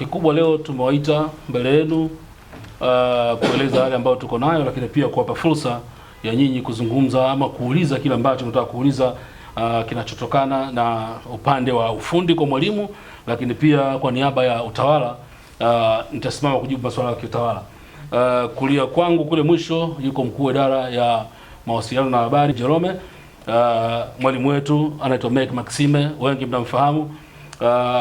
kikubwa leo tumewaita mbele yenu kueleza yale ambayo tuko nayo, lakini pia kuwapa fursa ya nyinyi kuzungumza ama kuuliza kile ambacho mnataka kuuliza, kinachotokana na upande wa ufundi kwa mwalimu, lakini pia kwa niaba ya utawala nitasimama kujibu masuala ya kiutawala. Kulia kwangu kule mwisho yuko mkuu wa idara ya mawasiliano na habari Jerome. Mwalimu wetu anaitwa Meck Maxime, wengi mnamfahamu,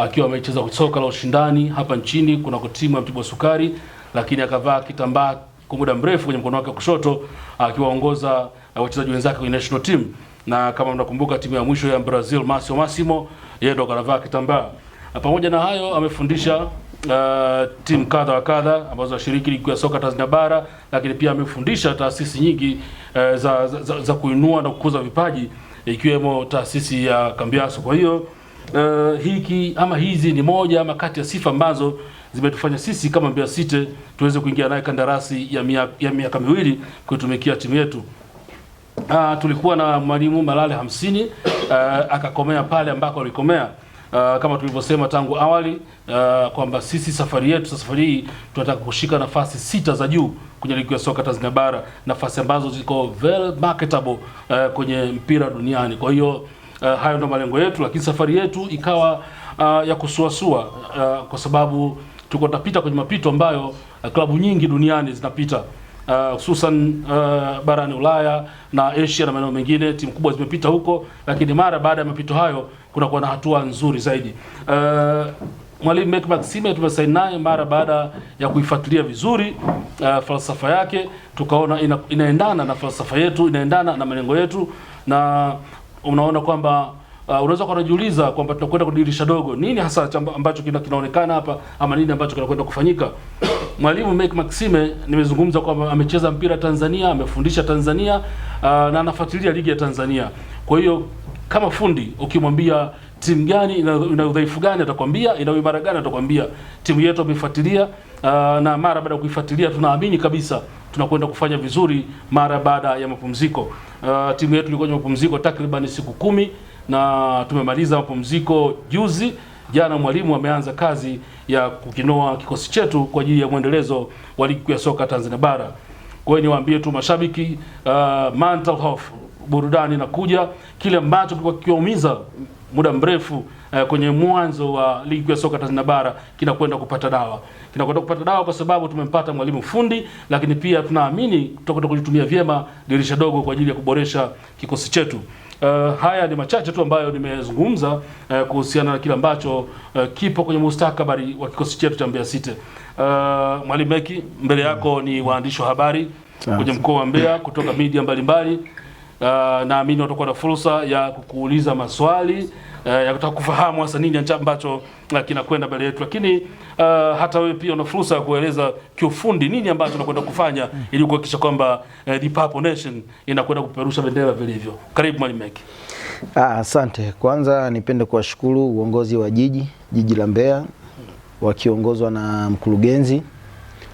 akiwa amecheza soka la ushindani hapa nchini kuna timu ya Mtibwa Sukari, lakini akavaa kitambaa kwa muda mrefu kwenye mkono wake kushoto akiwaongoza wachezaji wenzake kwenye national team. Na kama mnakumbuka timu ya mwisho ya Brazil Marcio Massimo, yeye ndo anavaa kitambaa. Pamoja na hayo amefundisha timu kadha wa kadha ambazo zinashiriki ligi ya soka Tanzania bara, lakini pia amefundisha taasisi nyingi za kuinua na kukuza vipaji, ikiwemo taasisi ya Kambiaso. Kwa hiyo hizi ni moja ama kati ya sifa ambazo zimetufanya sisi kama Mbeya City tuweze kuingia naye kandarasi ya miaka miwili kuitumikia timu yetu. Tulikuwa na mwalimu Malale 50, akakomea pale ambako alikomea. Kama tulivyosema tangu awali kwamba sisi safari hii tunataka kushika nafasi 6 za juu kwenye ligi ya soka Tanzania bara, nafasi ambazo ziko very marketable kwenye mpira duniani. Kwa hiyo hayo ndio malengo yetu, lakini safari yetu ikawa ya kusuasua kwa sababu tuko tunapita kwenye mapito ambayo klabu nyingi duniani zinapita, hususan barani Ulaya na Asia na maeneo mengine. Timu kubwa zimepita huko, lakini mara baada ya mapito hayo kuna na hatua nzuri zaidi. Mwalimu Meck Maxime tumesaini naye mara baada ya kuifuatilia vizuri falsafa yake, tukaona inaendana na falsafa yetu, inaendana na malengo yetu, na unaona kwamba unaweza kujiuliza kwamba tunakwenda kudirisha dogo, nini hasa ambacho kinaonekana hapa ama nini ambacho kinakwenda kufanyika. Mwalimu Meck Maxime nimezungumza kwamba amecheza mpira Tanzania, amefundisha Tanzania, na anafuatilia ligi ya Tanzania. Kwa hiyo kama fundi ukimwambia timu gani ina udhaifu gani atakwambia, ina uimara gani atakwambia. Timu yetu amefuatilia, na mara baada ya kuifuatilia tunaamini kabisa tunakwenda kufanya vizuri mara baada ya mapumziko. Timu yetu ilikuwa kwenye mapumziko takriban siku 10 na tumemaliza mapumziko juzi. Jana mwalimu ameanza kazi ya kukinoa kikosi chetu kwa ajili ya mwendelezo wa ligi ya soka Tanzania bara. Kwa hiyo niwaambie tu mashabiki, mental health, burudani inakuja. Kile ambacho kilikuwa kikiumiza muda mrefu kwenye mwanzo wa ligi ya soka Tanzania bara kinakwenda kupata dawa. Kinakwenda kupata dawa kwa sababu tumempata mwalimu fundi, lakini pia tunaamini tutakwenda kulitumia vyema dirisha dogo kwa ajili ya kuboresha kikosi chetu. Haya ni machache tu ambayo nimezungumza kuhusiana na kile ambacho kipo kwenye mustakabali wa kikosi chetu cha Mbeya City. Mwalimu Meck, mbele yako ni waandishi wa habari kwenye mkoa wa Mbeya kutoka media mbalimbali. Naamini watakuwa na fursa ya kukuuliza maswali ya kutaka kufahamu hasa nini ambacho kinakwenda mbele yetu, lakini hata wewe pia una fursa ya kueleza kiufundi nini ambacho tunakwenda kufanya ili kuhakikisha kwamba the Purple Nation inakwenda kupeperusha bendera vilivyo. Karibu Mwalimu Meck. Asante. Kwanza nipende kuwashukuru uongozi wa jiji la Mbeya wakiongozwa na mkurugenzi.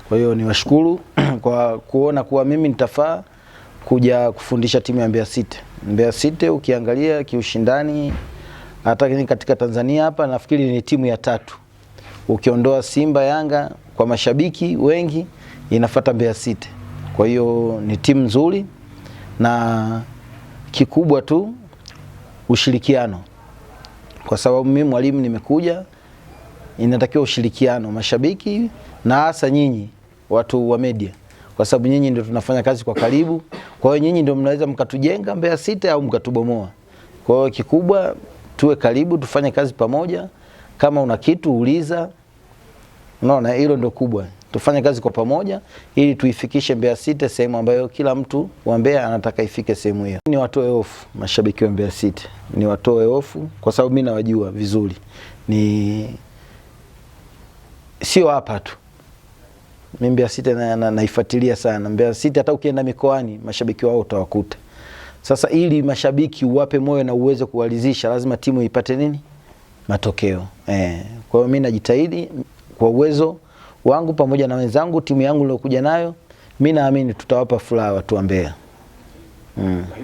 Kwa hiyo niwashukuru kwa kuona kuwa mimi nitafaa kuja kufundisha timu ya Mbeya City. Mbeya City ukiangalia kiushindani hata katika Tanzania hapa nafikiri ni timu ya 3. Ukiondoa Simba, Yanga, kwa mashabiki wengi inafuata Mbeya City. Kwa hiyo ni timu nzuri, na kikubwa tu ushirikiano. Kwa sababu mimi mwalimu nimekuja, inatakiwa ushirikiano mashabiki na hasa nyinyi watu wa media. Kwa sababu nyinyi ndio tunafanya kazi kwa karibu. Kwa hiyo nyinyi ndio mnaweza mkatujenga Mbeya City au mkatubomoa. Kwa hiyo kikubwa tuwe karibu, tufanye kazi pamoja. Kama una kitu uliza. Unaona, hilo ndio kubwa. Tufanye kazi kwa pamoja ili tuifikishe Mbeya City sehemu ambayo kila mtu wa Mbeya anataka ifike sehemu hiyo. Ni watoe hofu mashabiki wa Mbeya City. Ni watoe hofu kwa sababu mimi nawajua vizuri. Sio hapa tu. Mimi Mbeya City naifuatilia sana. Mbeya City hata ukienda mikoani mashabiki wao utawakuta. Sasa ili mashabiki uwape moyo na uweze kuwalizisha, lazima timu ipate nini? Matokeo. Kwa hiyo mimi najitahidi kwa uwezo wangu pamoja na wenzangu, timu yangu nilokuja nayo, mimi naamini tutawapa furaha watu wa Mbeya.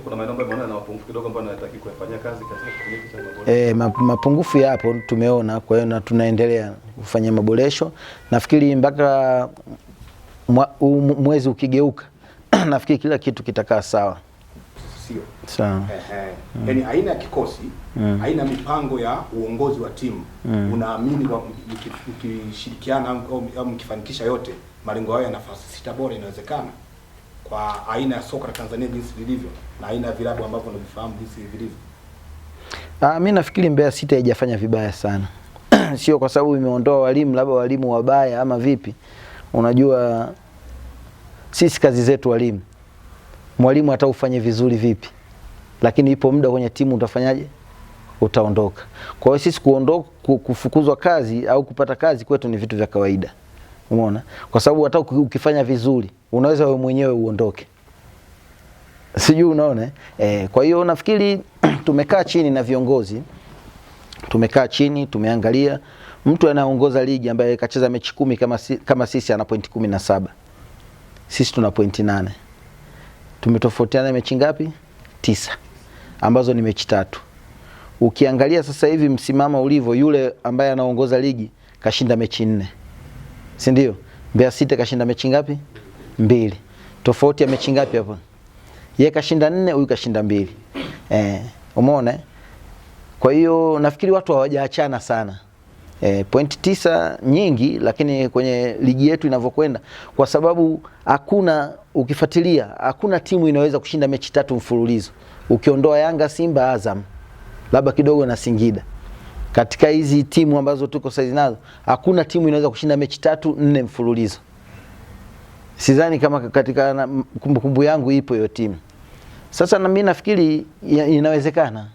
Kuna maeneo ambayo na mapungufu kidogo ambayo nataka kufanyia kazi katika kipindi cha mapungufu yapo tumeona, kwa hiyo na tunaendelea. ufanye maboresho. Nafikiri mpaka mwezi ukigeuka nafikiri kila kitu kitakaa sawa. Sio sawa. Yaani aina ya kikosi, aina mipango ya uongozi wa timu, unaamini mkishirikiana au mkifanikisha yote malengo hayo ya nafasi 6 bora inawezekana kwa aina ya soka la Tanzania jinsi lilivyo na aina ya vilabu ambavyo unavifahamu jinsi vilivyo? Mimi nafikiri Mbeya City haijafanya vibaya sana. Sio kwa sababu imeondoa walimu, labda walimu wabaya ama vipi. Unajua sisi kazi zetu walimu. Mwalimu hata ufanye vizuri vipi, lakini ipo muda kwenye timu utafanyaje? Utaondoka. Kwa hiyo sisi kuondoka, kufukuzwa kazi au kupata kazi kwetu ni vitu vya kawaida. Umeona? Kwa sababu hata ukifanya vizuri, unaweza wewe mwenyewe uondoke. Sijui unaona kwa hiyo nafikiri tumekaa chini na viongozi. Tumekaa chini, tumeangalia mtu anayeongoza ligi ambaye kacheza mechi 10 kama sisi ana pointi 17. Sisi tuna pointi 8. Tumetofautiana mechi ngapi? 9. Ambazo ni mechi 3. Ukiangalia sasa hivi msimamo ulivyo, yule ambaye anaongoza ligi kashinda mechi 4. Si ndio? Mbeya City kashinda mechi ngapi? 2. Tofauti ya mechi ngapi hapo? Yeye kashinda 4, huyu kashinda 2. Umeona? Kwa hiyo nafikiri watu hawajaachana sana. Pointi 9 nyingi, lakini kwenye ligi yetu inavyokwenda, kwa sababu hakuna, ukifuatilia hakuna timu inaweza kushinda mechi 3 mfululizo. Ukiondoa Yanga, Simba, Azam, labda kidogo na Singida. Katika hizi timu ambazo tuko saizi nazo, hakuna timu inaweza kushinda mechi 3-4 mfululizo. Sidhani kama katika kumbukumbu yangu ipo hiyo timu. Sasa na mimi nafikiri inawezekana.